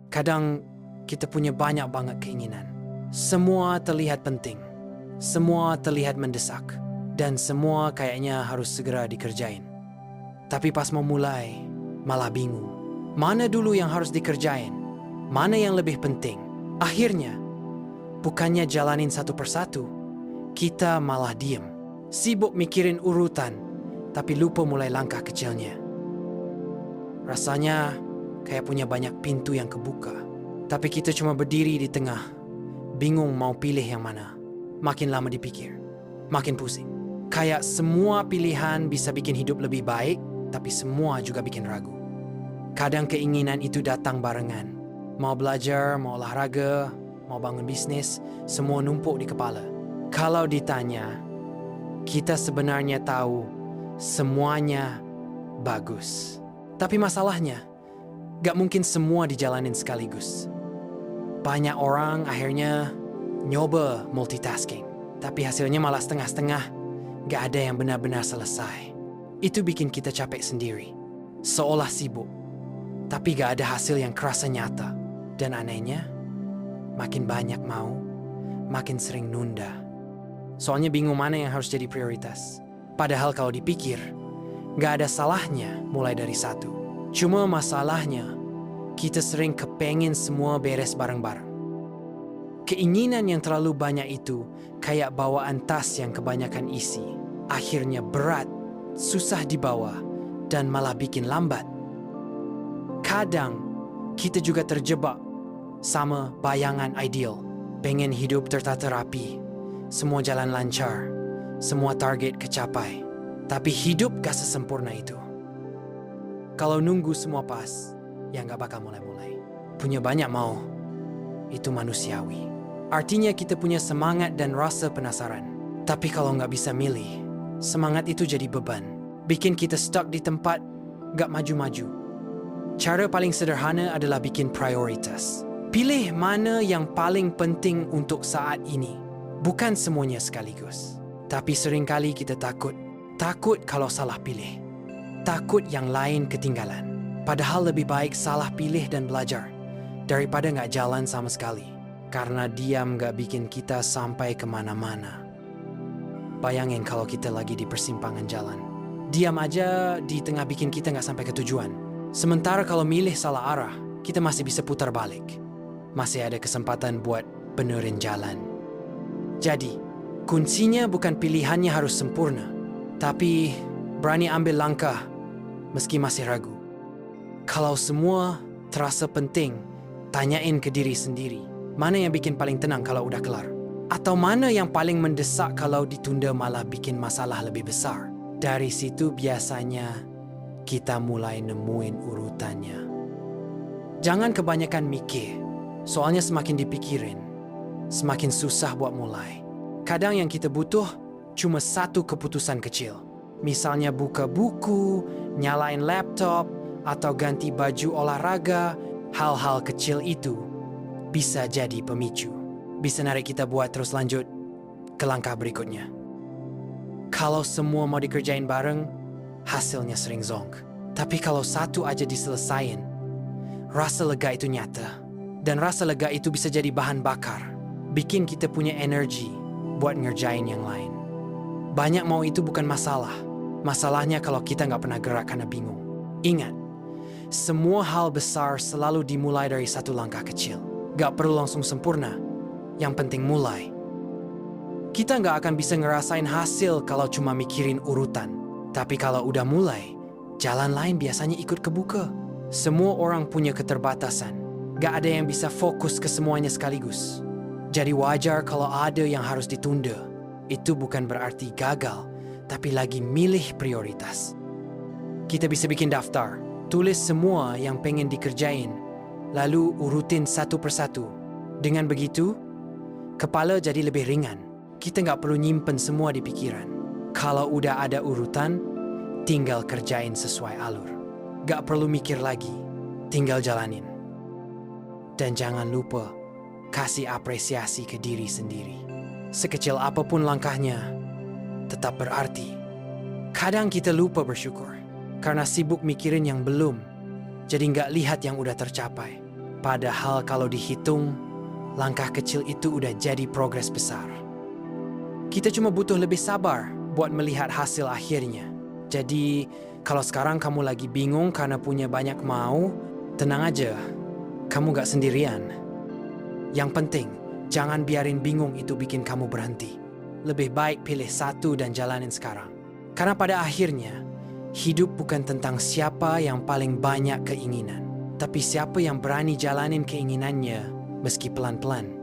Kadang kita punya banyak banget keinginan. Semua terlihat penting. Semua terlihat mendesak. Dan semua kayaknya harus segera dikerjain. Tapi pas mau mulai, malah bingung. Mana dulu yang harus dikerjain? Mana yang lebih penting? Akhirnya, bukannya jalanin satu persatu, kita malah diem. Sibuk mikirin urutan, tapi lupa mulai langkah kecilnya. Rasanya kayak punya banyak pintu yang kebuka. Tapi kita cuma berdiri di tengah, bingung mau pilih yang mana. Makin lama dipikir, makin pusing. Kayak semua pilihan bisa bikin hidup lebih baik, tapi semua juga bikin ragu. Kadang keinginan itu datang barengan. Mau belajar, mau olahraga, mau bangun bisnis, semua numpuk di kepala. Kalau ditanya, kita sebenarnya tahu semuanya bagus. Tapi masalahnya, gak mungkin semua dijalanin sekaligus. Banyak orang akhirnya nyoba multitasking, tapi hasilnya malah setengah-setengah. Gak ada yang benar-benar selesai. Itu bikin kita capek sendiri, seolah sibuk, tapi gak ada hasil yang kerasa nyata. Dan anehnya, makin banyak mau, makin sering nunda. Soalnya bingung mana yang harus jadi prioritas. Padahal kalau dipikir, gak ada salahnya mulai dari satu. Cuma masalahnya, kita sering kepengen semua beres bareng-bareng. Keinginan yang terlalu banyak itu kayak bawaan tas yang kebanyakan isi. Akhirnya berat, susah dibawa, dan malah bikin lambat. Kadang, kita juga terjebak sama bayangan ideal. Pengen hidup tertata rapi, semua jalan lancar, semua target kecapai. Tapi hidup gak sesempurna itu. Kalau nunggu semua pas, ya gak bakal mulai-mulai. Punya banyak mau, itu manusiawi. Artinya kita punya semangat dan rasa penasaran. Tapi kalau gak bisa milih, semangat itu jadi beban. Bikin kita stuck di tempat, gak maju-maju. Cara paling sederhana adalah bikin prioritas. Pilih mana yang paling penting untuk saat ini. Bukan semuanya sekaligus. Tapi seringkali kita takut. Takut kalau salah pilih. Takut yang lain ketinggalan. Padahal lebih baik salah pilih dan belajar daripada nggak jalan sama sekali. Karena diam nggak bikin kita sampai kemana-mana. Bayangin kalau kita lagi di persimpangan jalan. Diam aja di tengah bikin kita nggak sampai ke tujuan. Sementara kalau milih salah arah, kita masih bisa putar balik. Masih ada kesempatan buat benerin jalan. Jadi, kuncinya bukan pilihannya harus sempurna, tapi berani ambil langkah meski masih ragu. Kalau semua terasa penting, tanyain ke diri sendiri, mana yang bikin paling tenang kalau udah kelar? Atau mana yang paling mendesak kalau ditunda malah bikin masalah lebih besar? Dari situ biasanya kita mulai nemuin urutannya. Jangan kebanyakan mikir, soalnya semakin dipikirin, semakin susah buat mulai. Kadang yang kita butuh cuma satu keputusan kecil. Misalnya buka buku, nyalain laptop, atau ganti baju olahraga. Hal-hal kecil itu bisa jadi pemicu. Bisa narik kita buat terus lanjut ke langkah berikutnya. Kalau semua mau dikerjain bareng, hasilnya sering zonk. Tapi kalau satu aja diselesain, rasa lega itu nyata. Dan rasa lega itu bisa jadi bahan bakar. Bikin kita punya energi buat ngerjain yang lain. Banyak mau itu bukan masalah. Masalahnya kalau kita nggak pernah gerak karena bingung. Ingat, semua hal besar selalu dimulai dari satu langkah kecil. Gak perlu langsung sempurna. Yang penting mulai. Kita nggak akan bisa ngerasain hasil kalau cuma mikirin urutan. Tapi kalau udah mulai, jalan lain biasanya ikut kebuka. Semua orang punya keterbatasan. Gak ada yang bisa fokus ke semuanya sekaligus. Jadi wajar kalau ada yang harus ditunda. Itu bukan berarti gagal, tapi lagi milih prioritas. Kita bisa bikin daftar, tulis semua yang pengen dikerjain, lalu urutin satu persatu. Dengan begitu, kepala jadi lebih ringan. Kita nggak perlu nyimpen semua di pikiran. Kalau udah ada urutan, tinggal kerjain sesuai alur. Gak perlu mikir lagi, tinggal jalanin. Dan jangan lupa, kasih apresiasi ke diri sendiri. Sekecil apapun langkahnya, tetap berarti. Kadang kita lupa bersyukur, karena sibuk mikirin yang belum, jadi nggak lihat yang udah tercapai. Padahal kalau dihitung, langkah kecil itu udah jadi progres besar. Kita cuma butuh lebih sabar buat melihat hasil akhirnya. Jadi, kalau sekarang kamu lagi bingung karena punya banyak mau, tenang aja, kamu gak sendirian. Yang penting, jangan biarin bingung itu bikin kamu berhenti. Lebih baik pilih satu dan jalanin sekarang. Karena pada akhirnya, hidup bukan tentang siapa yang paling banyak keinginan, tapi siapa yang berani jalanin keinginannya meski pelan-pelan.